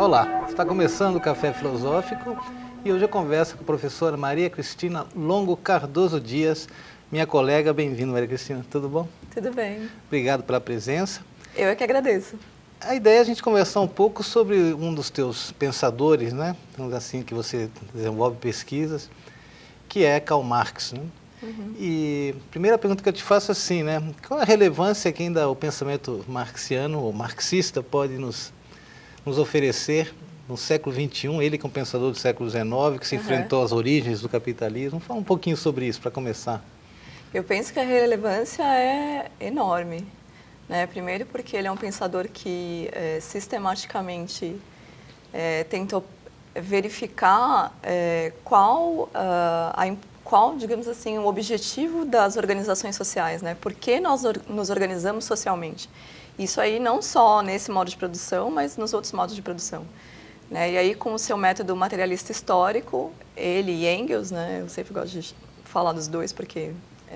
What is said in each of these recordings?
Olá, está começando o Café Filosófico e hoje eu converso com a professora Maria Cristina Longo Cardoso Dias, minha colega. Bem-vinda, Maria Cristina, tudo bom? Tudo bem. Obrigado pela presença. Eu é que agradeço. A ideia é a gente conversar um pouco sobre um dos teus pensadores, né? Assim, que você desenvolve pesquisas, que é Karl Marx, né? E a primeira pergunta que eu te faço é assim, né? Qual a relevância que ainda o pensamento marxiano ou marxista pode nos oferecer no século XXI, ele que é um pensador do século XIX, que se enfrentou às origens do capitalismo? Fala um pouquinho sobre isso, para começar. Eu penso que a relevância é enorme, né? Primeiro porque ele é um pensador que sistematicamente tentou verificar qual, digamos assim, o objetivo das organizações sociais, né? Por que nós nos organizamos socialmente? Isso aí não só nesse modo de produção, mas nos outros modos de produção, né? E aí, com o seu método materialista histórico, ele e Engels, né? Eu sempre gosto de falar dos dois porque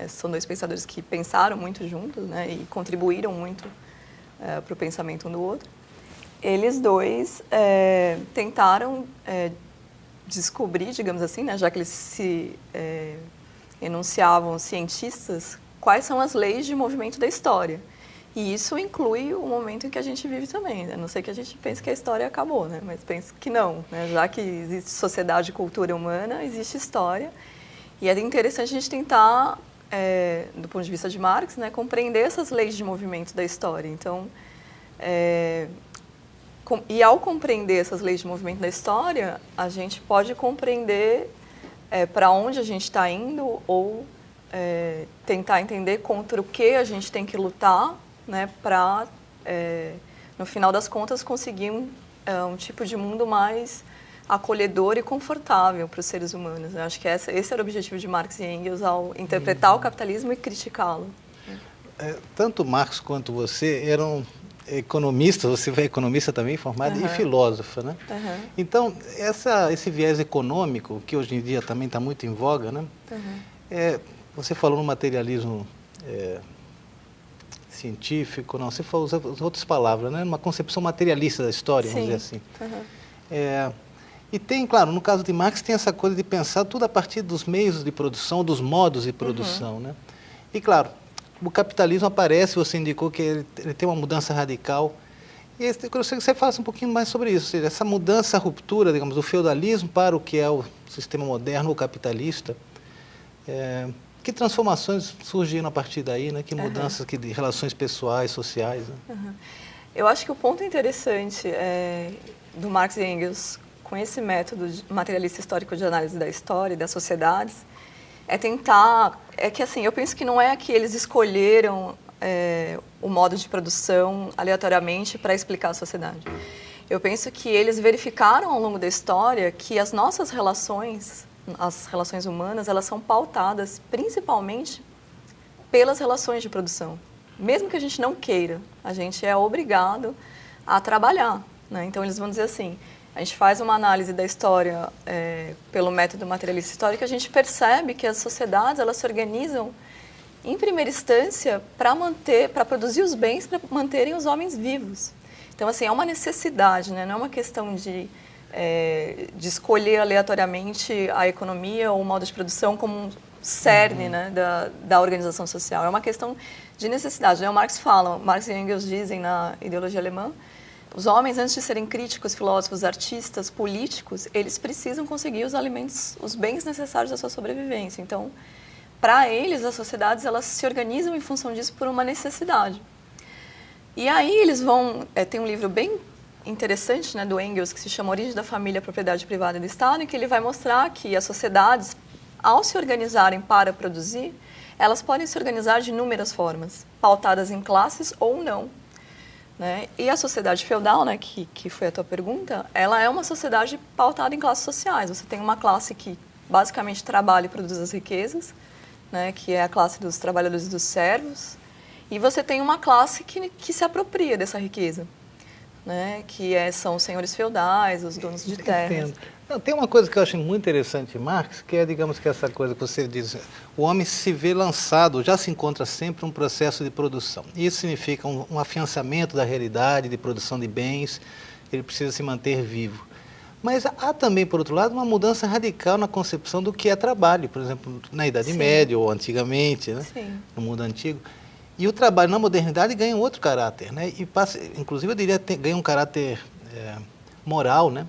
são dois pensadores que pensaram muito juntos, né? E contribuíram muito para o pensamento um do outro. Eles dois tentaram descobrir, digamos assim, né? Já que eles se enunciavam cientistas, quais são as leis de movimento da história. E isso inclui o momento em que a gente vive também, né? A não sei que a gente pense que a história acabou, né? Mas penso que não, né? Já que existe sociedade e cultura humana, existe história. E é interessante a gente tentar, do ponto de vista de Marx, né, compreender essas leis de movimento da história. Então, e ao compreender essas leis de movimento da história, a gente pode compreender para onde a gente está indo ou tentar entender contra o que a gente tem que lutar, né, para, no final das contas, conseguir um tipo de mundo mais acolhedor e confortável para os seres humanos. Eu acho que esse era o objetivo de Marx e Engels ao interpretar o capitalismo e criticá-lo. Tanto Marx quanto você eram economistas, você é economista também, formada, e filósofa, né? Então, esse viés econômico, que hoje em dia também está muito em voga, né? Você falou no materialismo científico, não, você falou as outras palavras, né? Uma concepção materialista da história, vamos dizer assim. E tem, claro, no caso de Marx, tem essa coisa de pensar tudo a partir dos meios de produção, dos modos de produção, né? E, claro, o capitalismo aparece, você indicou que ele tem uma mudança radical. E eu gostaria que você falasse um pouquinho mais sobre isso, ou seja, essa mudança, a ruptura, digamos, do feudalismo para o que é o sistema moderno, o capitalista. Que transformações surgiram a partir daí, né? Que mudanças de relações pessoais, sociais, né? Eu acho que o ponto interessante do Marx e Engels com esse método materialista histórico de análise da história e das sociedades que assim, eu penso que não é que eles escolheram o modo de produção aleatoriamente para explicar a sociedade. Eu penso que eles verificaram ao longo da história que as nossas relações, as relações humanas, elas são pautadas principalmente pelas relações de produção. Mesmo que a gente não queira, a gente é obrigado a trabalhar, né? Então, eles vão dizer assim, a gente faz uma análise da história pelo método materialista histórico, a gente percebe que as sociedades, elas se organizam, em primeira instância, para produzir os bens, para manterem os homens vivos. Então, assim, é uma necessidade, né? Não é uma questão de escolher aleatoriamente a economia ou o modo de produção como um cerne, né, da organização social. É uma questão de necessidade, né? O Marx e Engels dizem na ideologia alemã, os homens, antes de serem críticos, filósofos, artistas, políticos, eles precisam conseguir os alimentos, os bens necessários à sua sobrevivência. Então, para eles, as sociedades, elas se organizam em função disso por uma necessidade. E aí eles vão... tem um livro bem interessante, né, do Engels, que se chama Origem da Família, Propriedade Privada e do Estado, em que ele vai mostrar que as sociedades, ao se organizarem para produzir, elas podem se organizar de inúmeras formas, pautadas em classes ou não, né? E a sociedade feudal, né, que foi a tua pergunta, ela é uma sociedade pautada em classes sociais. Você tem uma classe que basicamente trabalha e produz as riquezas, né, que é a classe dos trabalhadores e dos servos, e você tem uma classe que se apropria dessa riqueza, né, que são os senhores feudais, os donos de terras. Não, tem uma coisa que eu acho muito interessante em Marx, que é, digamos, que essa coisa que você diz, o homem se vê lançado, já se encontra sempre um processo de produção. Isso significa um afiançamento da realidade, de produção de bens, ele precisa se manter vivo. Mas há também, por outro lado, uma mudança radical na concepção do que é trabalho, por exemplo, na Idade Média ou antigamente, né? No mundo antigo. E o trabalho na modernidade ganha um outro caráter, né? E passa, inclusive, eu diria, ganha um caráter moral, né?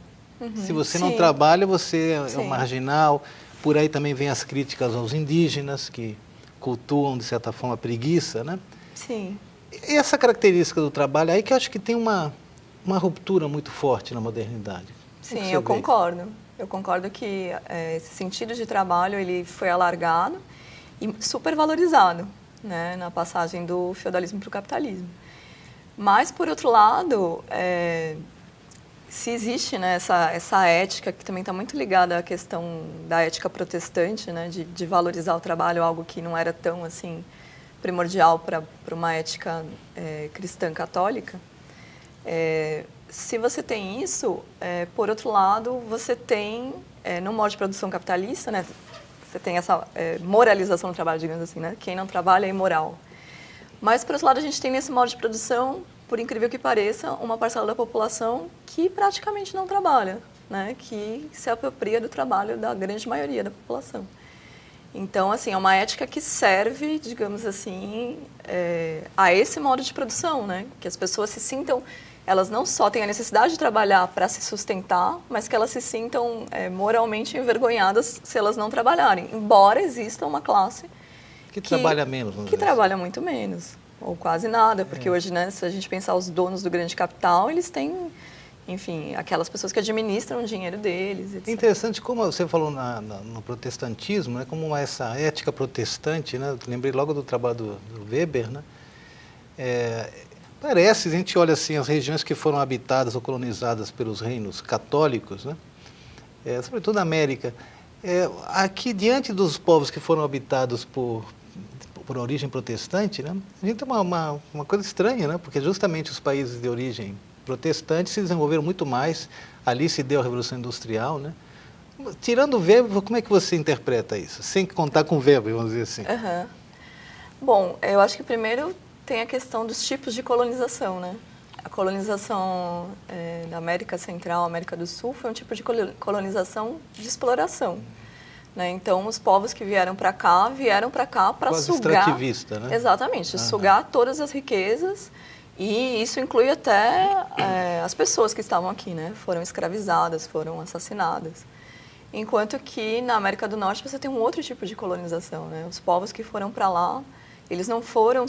Se você não trabalha, você é um marginal. Por aí também vem as críticas aos indígenas, que cultuam, de certa forma, a preguiça, né? Sim. E essa característica do trabalho aí que eu acho que tem uma ruptura muito forte na modernidade. Sim, eu concordo. Eu concordo que esse sentido de trabalho ele foi alargado e supervalorizado, né, na passagem do feudalismo para o capitalismo. Mas, por outro lado, se existe, né, essa ética que também está muito ligada à questão da ética protestante, né, de valorizar o trabalho, algo que não era tão assim primordial para uma ética cristã católica. Se você tem isso, por outro lado, você tem, no modo de produção capitalista, né, você tem essa moralização do trabalho, digamos assim, né? Quem não trabalha é imoral. Mas, por outro lado, a gente tem nesse modo de produção, por incrível que pareça, uma parcela da população que praticamente não trabalha, né? Que se apropria do trabalho da grande maioria da população. Então, assim, é uma ética que serve, digamos assim, a esse modo de produção, né? Que as pessoas se sintam... Elas não só têm a necessidade de trabalhar para se sustentar, mas que elas se sintam moralmente envergonhadas se elas não trabalharem. Embora exista uma classe que trabalha menos. Que trabalha muito menos, ou quase nada. Porque hoje, né, se a gente pensar os donos do grande capital, eles têm, enfim, aquelas pessoas que administram o dinheiro deles, etc. É interessante como você falou no protestantismo, né, como essa ética protestante, né, eu lembrei logo do trabalho do Weber, né, parece, a gente olha assim, as regiões que foram habitadas ou colonizadas pelos reinos católicos, né? Sobretudo na América, aqui diante dos povos que foram habitados por origem protestante, né? A gente tem uma coisa estranha, né? Porque justamente os países de origem protestante se desenvolveram muito mais, ali se deu a Revolução Industrial, né? Tirando o Weber, como é que você interpreta isso? Sem contar com o Weber, vamos dizer assim. Uhum. Bom, eu acho que primeiro tem a questão dos tipos de colonização, né? A colonização da América Central, América do Sul, foi um tipo de colonização de exploração, né? Então, os povos que vieram para cá para sugar... extrativista, né? Exatamente, sugar todas as riquezas, e isso inclui até as pessoas que estavam aqui, né? Foram escravizadas, foram assassinadas. Enquanto que na América do Norte você tem um outro tipo de colonização, né? Os povos que foram para lá, eles não foram,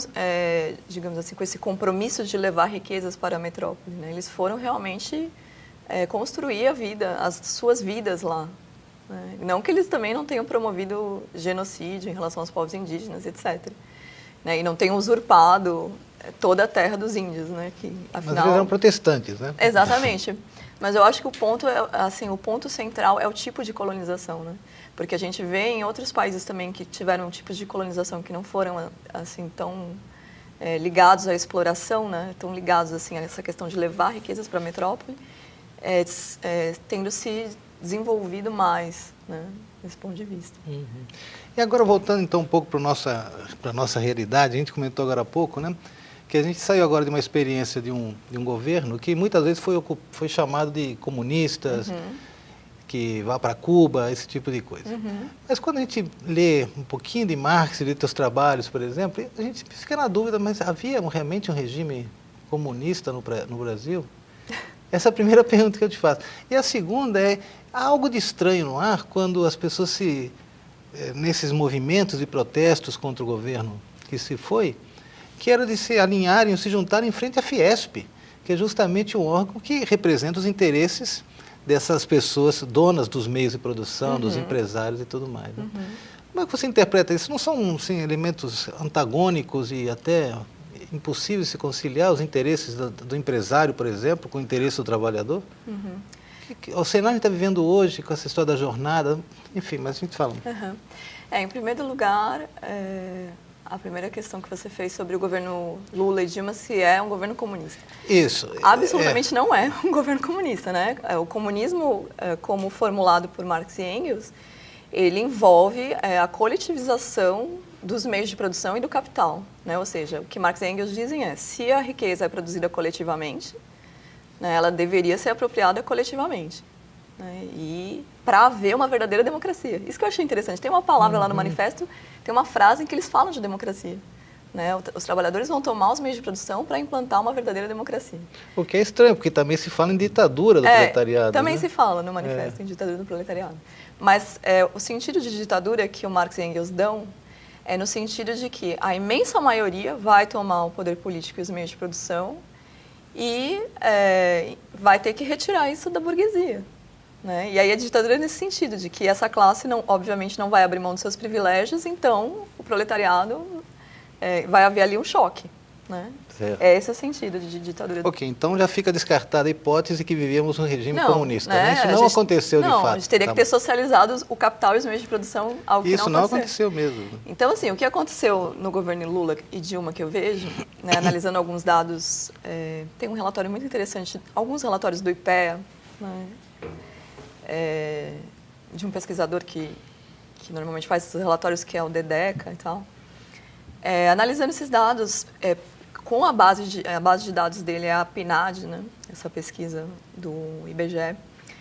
digamos assim, com esse compromisso de levar riquezas para a metrópole, né? Eles foram realmente construir a vida, as suas vidas lá, né? Não que eles também não tenham promovido genocídio em relação aos povos indígenas, etc., né? E não tenham usurpado toda a terra dos índios, né? Que, afinal... Mas eles eram protestantes, né? Exatamente. Mas eu acho que o ponto central é o tipo de colonização, né? Porque a gente vê em outros países também que tiveram tipos de colonização que não foram assim tão ligados à exploração, né? Tão ligados assim a essa questão de levar riquezas para a metrópole, tendo se desenvolvido mais, né? Desse ponto de vista. Uhum. E agora voltando então um pouco para a nossa realidade, a gente comentou agora há pouco, né? Que a gente saiu agora de uma experiência de um governo que muitas vezes foi chamado de comunistas, que vá para Cuba, esse tipo de coisa. Mas quando a gente lê um pouquinho de Marx e lê teus trabalhos, por exemplo, a gente fica na dúvida, mas havia realmente um regime comunista no Brasil? Essa é a primeira pergunta que eu te faço. E a segunda há algo de estranho no ar quando as pessoas nesses movimentos e protestos contra o governo que se foi, que era de se alinharem, se juntarem em frente à Fiesp, que é justamente o órgão que representa os interesses dessas pessoas donas dos meios de produção, dos empresários e tudo mais, né? Como é que você interpreta isso? Não são sim, elementos antagônicos e até impossíveis de se conciliar os interesses do empresário, por exemplo, com o interesse do trabalhador? O cenário está vivendo hoje com essa história da jornada, enfim, mas a gente fala. Em primeiro lugar, a primeira questão que você fez sobre o governo Lula e Dilma, se é um governo comunista. Isso. Absolutamente não é um governo comunista, né? O comunismo, como formulado por Marx e Engels, ele envolve a coletivização dos meios de produção e do capital, né? Ou seja, o que Marx e Engels dizem se a riqueza é produzida coletivamente, né, ela deveria ser apropriada coletivamente. Né, e para haver uma verdadeira democracia. Isso que eu achei interessante. Tem uma palavra lá no manifesto, tem uma frase em que eles falam de democracia. Né, os trabalhadores vão tomar os meios de produção para implantar uma verdadeira democracia. O que é estranho, porque também se fala em ditadura do proletariado. Também né? se fala no manifesto em ditadura do proletariado. Mas o sentido de ditadura que o Marx e Engels dão é no sentido de que a imensa maioria vai tomar o poder político e os meios de produção e vai ter que retirar isso da burguesia. Né? E aí a ditadura é nesse sentido, de que essa classe, obviamente, não vai abrir mão dos seus privilégios, então o proletariado vai haver ali um choque. Né? É esse o sentido de ditadura. Ok, então já fica descartada a hipótese que vivíamos um regime comunista. Né? Isso não aconteceu de fato. Não, a gente teria que ter socializado o capital e os meios de produção, algo que isso não aconteceu mesmo. Então, assim, o que aconteceu no governo Lula e Dilma, que eu vejo, né, analisando alguns dados, tem um relatório muito interessante, alguns relatórios do IPEA, né, de um pesquisador que normalmente faz esses relatórios, que é o Dedeca e tal. Analisando esses dados, com a base de dados dele é a PNAD, né, essa pesquisa do IBGE.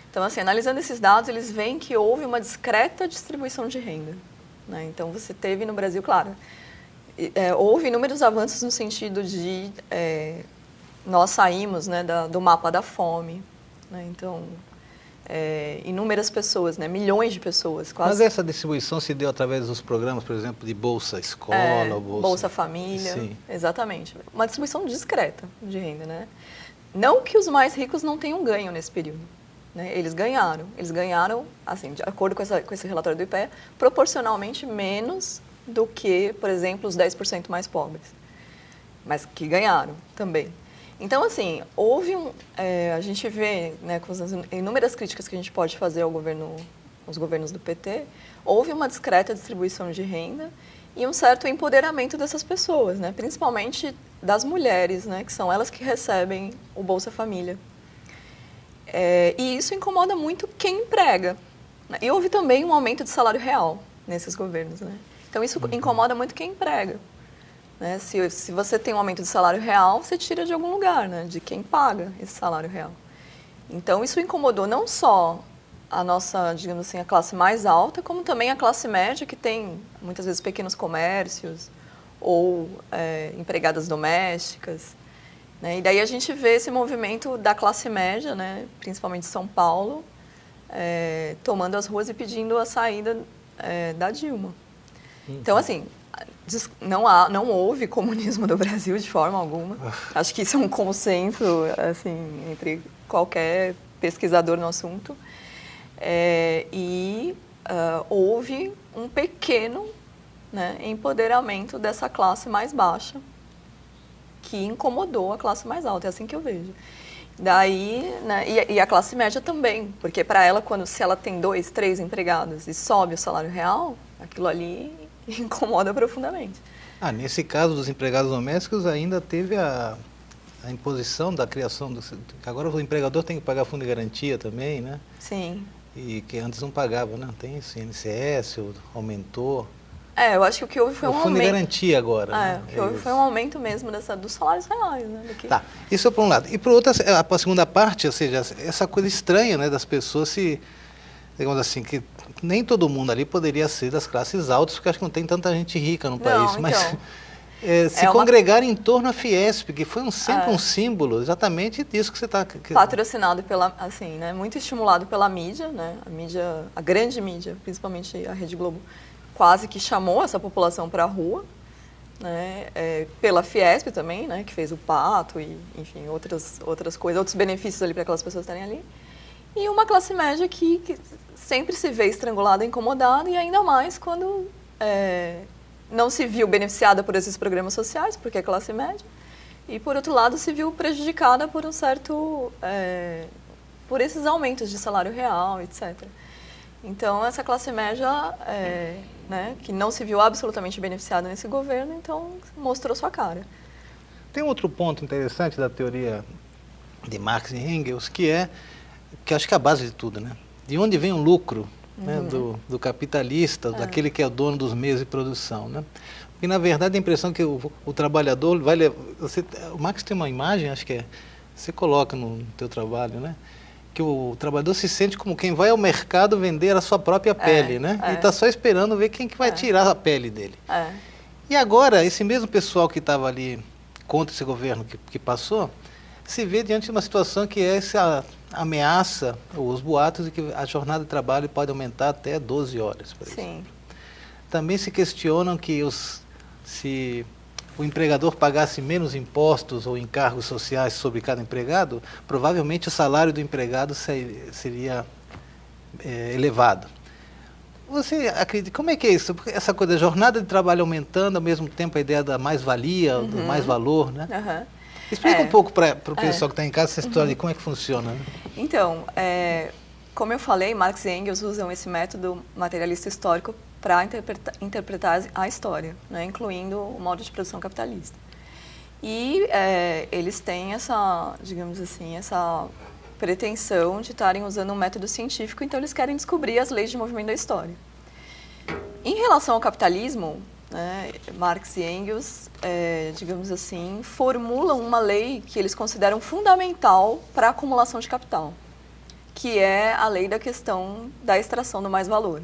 Então, assim, analisando esses dados, eles veem que houve uma discreta distribuição de renda. Né? Então, você teve no Brasil, claro, houve inúmeros avanços no sentido de nós saímos, né, do mapa da fome. Né? Então, inúmeras pessoas, né, milhões de pessoas. Quase. Mas essa distribuição se deu através dos programas, por exemplo, de Bolsa Escola, Bolsa Família. Sim. Exatamente. Uma distribuição discreta de renda. Né? Não que os mais ricos não tenham ganho nesse período. Né? Eles ganharam, assim, de acordo com esse relatório do IPEA, proporcionalmente menos do que, por exemplo, os 10% mais pobres. Mas que ganharam também. Então, assim, houve a gente vê, né, com as inúmeras críticas que a gente pode fazer aos governos do PT, houve uma discreta distribuição de renda e um certo empoderamento dessas pessoas, né, principalmente das mulheres, né, que são elas que recebem o Bolsa Família. E isso incomoda muito quem emprega. Né, e houve também um aumento de salário real nesses governos. Né? Então, isso incomoda muito quem emprega. Né? Se você tem um aumento de salário real, você tira de algum lugar, né? De quem paga esse salário real. Então, isso incomodou não só a nossa, digamos assim, a classe mais alta, como também a classe média, que tem, muitas vezes, pequenos comércios ou empregadas domésticas. Né? E daí a gente vê esse movimento da classe média, né? Principalmente São Paulo, tomando as ruas e pedindo a saída da Dilma. Então, assim, não houve comunismo no Brasil de forma alguma. Acho que isso é um consenso, assim, entre qualquer pesquisador no assunto. Houve um pequeno, né, empoderamento dessa classe mais baixa, que incomodou a classe mais alta, é assim que eu vejo. Daí, né, e a classe média também, porque para ela, se ela tem 2, 3 empregados e sobe o salário real, aquilo ali incomoda profundamente. Nesse caso dos empregados domésticos, ainda teve a imposição da criação agora o empregador tem que pagar fundo de garantia também, né? Sim. E que antes não pagava, né? Tem isso, INSS, aumentou. Eu acho que o que houve foi um aumento. O fundo de garantia agora, né? O que houve foi um aumento mesmo dos salários reais, né? Tá, isso é por um lado. E por outro, a segunda parte, ou seja, essa coisa estranha, né, das pessoas digamos assim, que nem todo mundo ali poderia ser das classes altas, porque acho que não tem tanta gente rica no país, mas se congregar em torno à Fiesp, que foi sempre um símbolo exatamente disso que você está... Patrocinado assim, né, muito estimulado pela mídia, né, a grande mídia, principalmente a Rede Globo, quase que chamou essa população para a rua, né, pela Fiesp também, né, que fez o pato e, enfim, outras coisas, outros benefícios ali para aquelas pessoas estarem ali. E uma classe média que sempre se vê estrangulada, incomodada, e ainda mais quando não se viu beneficiada por esses programas sociais, porque é classe média, e, por outro lado, se viu prejudicada por por esses aumentos de salário real, etc. Então, essa classe média, né, que não se viu absolutamente beneficiada nesse governo, então mostrou sua cara. Tem outro ponto interessante da teoria de Marx e Engels, que acho que é a base de tudo, né? De onde vem o lucro, né, do capitalista, daquele que é o dono dos meios de produção, né? Porque, na verdade, a impressão que o trabalhador vai levar... O Marx tem uma imagem, acho que você coloca no teu trabalho, né? Que o trabalhador se sente como quem vai ao mercado vender a sua própria pele, né? E está só esperando ver quem que vai tirar a pele dele. E agora, esse mesmo pessoal que estava ali contra esse governo que passou, se vê diante de uma situação que é essa ameaça, ou os boatos de que a jornada de trabalho pode aumentar até 12 horas, por exemplo. Também se questionam que se o empregador pagasse menos impostos ou encargos sociais sobre cada empregado, provavelmente o salário do empregado seria elevado. Você acredita, como é que é isso? Essa coisa da jornada de trabalho aumentando, ao mesmo tempo a ideia da mais-valia, do mais valor, né? Explica um pouco para o pessoal que está em casa essa história de como é que funciona. Né? Então, como eu falei, Marx e Engels usam esse método materialista histórico para interpretar a história, né, incluindo o modo de produção capitalista. E eles têm essa, digamos assim, essa pretensão de estarem usando um método científico, então eles querem descobrir as leis de movimento da história. Em relação ao capitalismo, né, Marx e Engels, digamos assim, formulam uma lei que eles consideram fundamental para a acumulação de capital, que é a lei da questão da extração do mais-valor.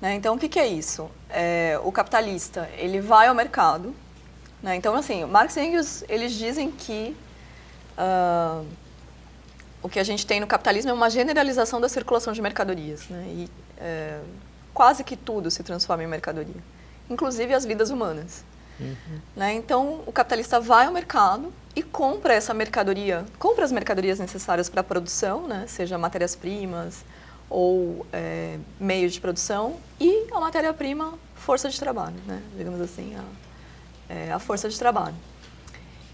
Né? Então, o que é isso? O capitalista, ele vai ao mercado. Né? Então, assim, Marx e Engels, eles dizem que o que a gente tem no capitalismo é uma generalização da circulação de mercadorias. Né? E quase que tudo se transforma em mercadoria, inclusive as vidas humanas. Né? Então, o capitalista vai ao mercado e compra essa mercadoria, compra as mercadorias necessárias para a produção, né? Seja matérias-primas ou meios de produção, e a matéria-prima, força de trabalho, né? Digamos assim, a força de trabalho.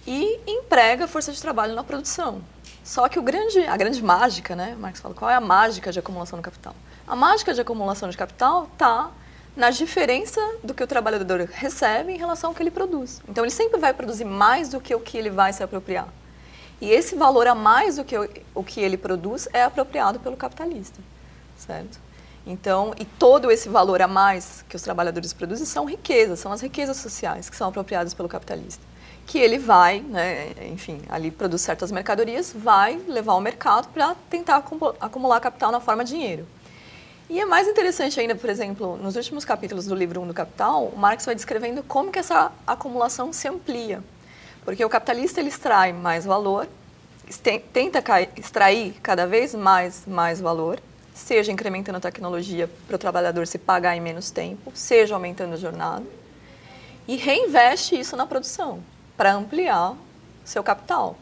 E emprega a força de trabalho na produção. Só que a grande mágica, né? Marx fala, qual é a mágica de acumulação do capital? A mágica de acumulação de capital está na diferença do que o trabalhador recebe em relação ao que ele produz. Então, ele sempre vai produzir mais do que o que ele vai se apropriar. E esse valor a mais do que o que ele produz é apropriado pelo capitalista, certo? Então, e todo esse valor a mais que os trabalhadores produzem são riquezas, são as riquezas sociais que são apropriadas pelo capitalista. Que ele vai, né, enfim, ali produz certas mercadorias, vai levar ao mercado para tentar acumular capital na forma de dinheiro. E é mais interessante ainda, por exemplo, nos últimos capítulos do livro 1 do Capital, o Marx vai descrevendo como que essa acumulação se amplia. Porque o capitalista, ele extrai mais valor, tenta extrair cada vez mais valor, seja incrementando a tecnologia para o trabalhador se pagar em menos tempo, seja aumentando a jornada, e reinveste isso na produção, para ampliar seu capital.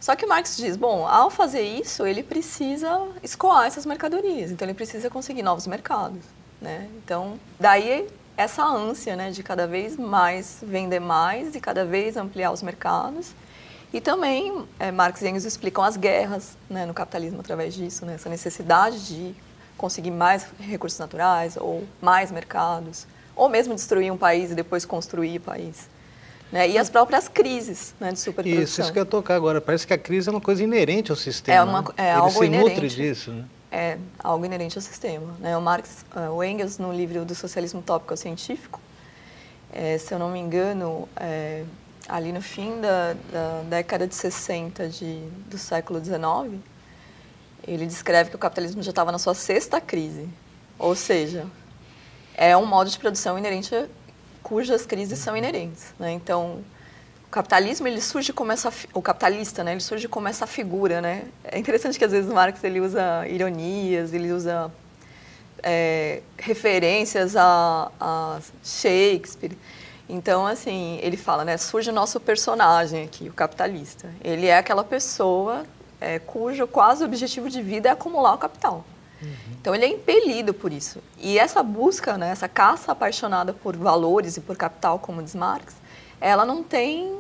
Só que Marx diz, bom, ao fazer isso, ele precisa escoar essas mercadorias, então ele precisa conseguir novos mercados, né? Então, daí essa ânsia, né, de cada vez mais vender mais e cada vez ampliar os mercados. E também Marx e Engels explicam as guerras, né, no capitalismo através disso, né, essa necessidade de conseguir mais recursos naturais ou mais mercados, ou mesmo destruir um país e depois construir o país. Né? E as próprias crises, né, de superprodução. Isso que eu ia tocar agora. Parece que a crise é uma coisa inerente ao sistema. Ele algo se nutre disso. Né? É algo inerente ao sistema. Né? O Engels, no livro do Socialismo Utópico Científico, se eu não me engano, ali no fim da década de 60 do século XIX, ele descreve que o capitalismo já estava na sua 6ª crise. Ou seja, é um modo de produção inerente cujas crises são inerentes, né? Então, o capitalismo, ele surge como o capitalista, né? Ele surge como essa figura, né? É interessante que às vezes Marx ele usa ironias, ele usa referências a Shakespeare. Então, assim, ele fala, né? Surge o nosso personagem aqui, o capitalista. Ele é aquela pessoa cujo quase objetivo de vida é acumular o capital. Então, ele é impelido por isso. E essa busca, né, essa caça apaixonada por valores e por capital, como diz Marx, ela não tem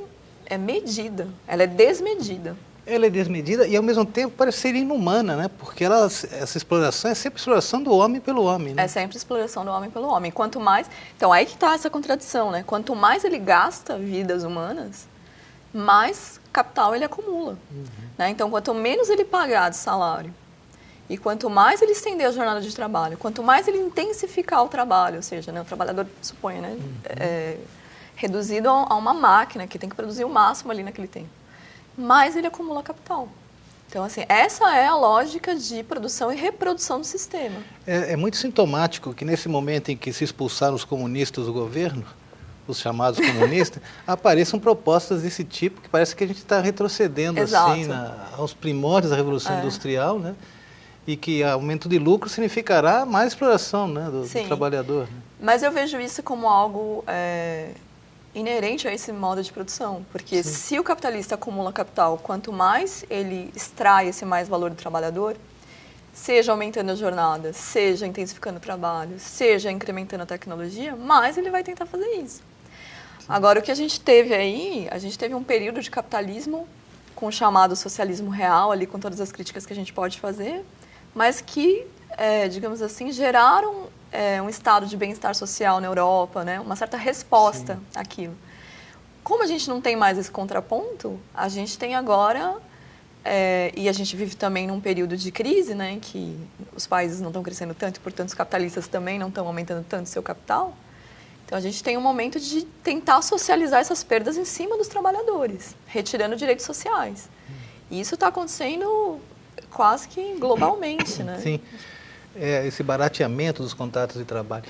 medida, ela é desmedida. Ela é desmedida e, ao mesmo tempo, parece ser inumana, né? Porque essa exploração é sempre exploração do homem pelo homem. Né? É sempre exploração do homem pelo homem. Quanto mais... Então, aí que está essa contradição, né? Quanto mais ele gasta vidas humanas, mais capital ele acumula. Né? Então, quanto menos ele pagar de salário, e quanto mais ele estender a jornada de trabalho, quanto mais ele intensificar o trabalho, ou seja, né, o trabalhador, suponha, né, reduzido a uma máquina que tem que produzir o máximo ali naquele tempo. mais ele acumula capital. Então, assim, essa é a lógica de produção e reprodução do sistema. É muito sintomático que nesse momento em que se expulsaram os comunistas do governo, os chamados comunistas, apareçam propostas desse tipo, que parece que a gente está retrocedendo assim, aos primórdios da Revolução Industrial, né? E que aumento de lucro significará mais exploração, né, do trabalhador. Né? Mas eu vejo isso como algo inerente a esse modo de produção, porque se o capitalista acumula capital, quanto mais ele extrai esse mais valor do trabalhador, seja aumentando as jornadas, seja intensificando o trabalho, seja incrementando a tecnologia, mais ele vai tentar fazer isso. Agora, o que a gente teve aí, a gente teve um período de capitalismo com o chamado socialismo real, ali com todas as críticas que a gente pode fazer, mas que, digamos assim, geraram um estado de bem-estar social na Europa, né? Uma certa resposta àquilo. Como a gente não tem mais esse contraponto, a gente tem agora, e a gente vive também num período de crise, né? Em que os países não estão crescendo tanto, e, portanto, os capitalistas também não estão aumentando tanto seu capital. Então, a gente tem um momento de tentar socializar essas perdas em cima dos trabalhadores, retirando direitos sociais. E isso está acontecendo quase que globalmente, né? Sim, esse barateamento dos contratos de trabalho.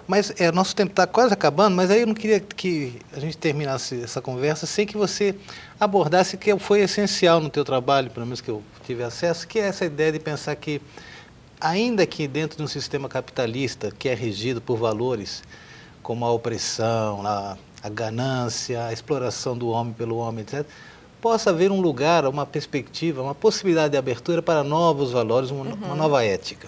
Mas nosso tempo está quase acabando, mas aí eu não queria que a gente terminasse essa conversa sem que você abordasse que foi essencial no teu trabalho, pelo menos que eu tive acesso, que é essa ideia de pensar que, ainda que dentro de um sistema capitalista que é regido por valores como a opressão, a ganância, a exploração do homem pelo homem, etc., possa haver um lugar, uma perspectiva, uma possibilidade de abertura para novos valores, uma nova ética.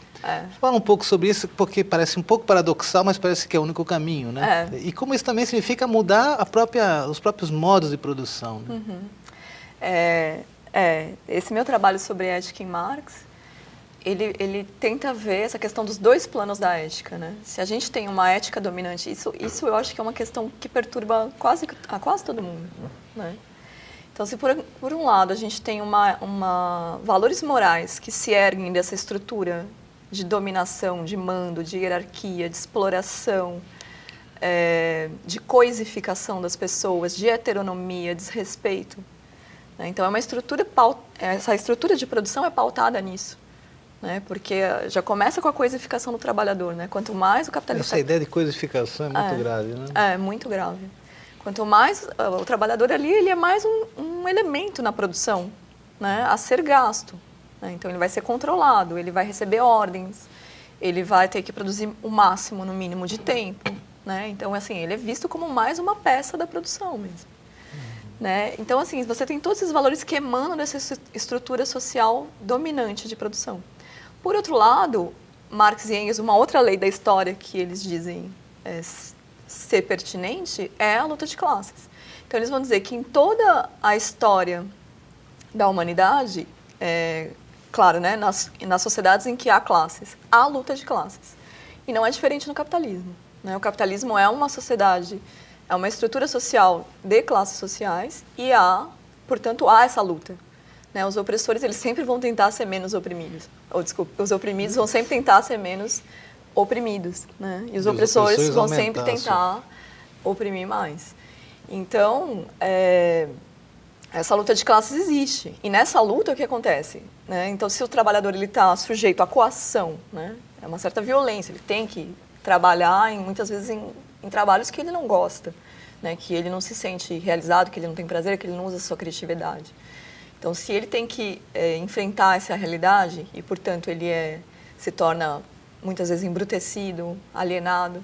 Fala um pouco sobre isso, porque parece um pouco paradoxal, mas parece que é o único caminho, né? E como isso também significa mudar os próprios modos de produção. Né? Esse meu trabalho sobre ética em Marx, ele tenta ver essa questão dos dois planos da ética, né? Se a gente tem uma ética dominante, isso eu acho que é uma questão que perturba quase todo mundo, né? Então, se por um lado a gente tem valores morais que se erguem dessa estrutura de dominação, de mando, de hierarquia, de exploração, de coisificação das pessoas, de heteronomia, desrespeito, né? Então, essa estrutura de produção é pautada nisso. Né? Porque já começa com a coisificação do trabalhador, né? Quanto mais o capitalista... Essa ideia de coisificação é muito grave, né? É, muito grave. Quanto mais o trabalhador ali, ele é mais um elemento na produção, né? A ser gasto. Né? Então, ele vai ser controlado, ele vai receber ordens, ele vai ter que produzir o máximo, no mínimo, de tempo. Né? Então, assim, ele é visto como mais uma peça da produção mesmo. Né? Então, assim, você tem todos esses valores que emanam dessa estrutura social dominante de produção. Por outro lado, Marx e Engels, uma outra lei da história que eles dizem ser pertinente é a luta de classes. Então, eles vão dizer que em toda a história da humanidade, claro, né, nas sociedades em que há classes, há luta de classes. E não é diferente no capitalismo. Né? O capitalismo é uma sociedade, é uma estrutura social de classes sociais e portanto, há essa luta. Né? Os opressores, eles sempre vão tentar ser menos oprimidos. Os oprimidos vão sempre tentar ser menos oprimidos. Né? E os opressores vão sempre tentar oprimir mais. Então, essa luta de classes existe. E nessa luta, o que acontece? Né? Então, se o trabalhador está sujeito à coação, né? É uma certa violência, ele tem que trabalhar, muitas vezes, em trabalhos que ele não gosta, né? Que ele não se sente realizado, que ele não tem prazer, que ele não usa a sua criatividade. Então, se ele tem que enfrentar essa realidade e, portanto, ele se torna, muitas vezes, embrutecido, alienado,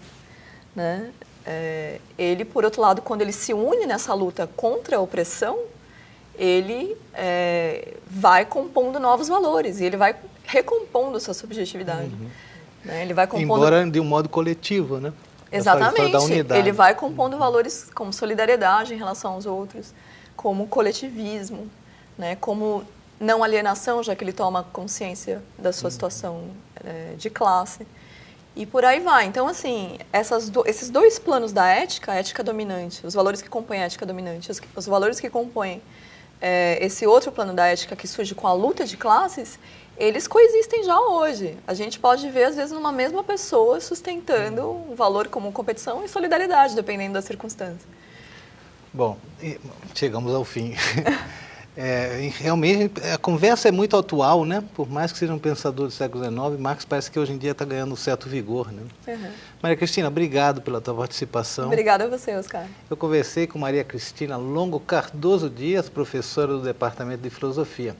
né? Ele, por outro lado, quando ele se une nessa luta contra a opressão, ele vai compondo novos valores e ele vai recompondo a sua subjetividade. Né? Ele vai compondo... Embora de um modo coletivo, né? Exatamente. Da unidade. Ele vai compondo valores como solidariedade em relação aos outros, como coletivismo, né, como não alienação, já que ele toma consciência da sua situação de classe, e por aí vai. Então, assim, esses dois planos da ética, a ética dominante, os valores que compõem a ética dominante, os valores que compõem esse outro plano da ética que surge com a luta de classes, eles coexistem já hoje. A gente pode ver, às vezes, numa mesma pessoa sustentando um valor como competição e solidariedade, dependendo da circunstância. Bom, chegamos ao fim. Realmente, a conversa é muito atual, né? Por mais que seja um pensador do século XIX, Marx parece que hoje em dia está ganhando um certo vigor, né? Uhum. Maria Cristina, obrigado pela tua participação. Obrigada a você, Oscar. Eu conversei com Maria Cristina Longo Cardoso Dias, professora do Departamento de Filosofia.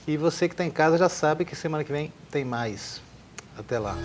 E você que está em casa já sabe que semana que vem tem mais. Até lá.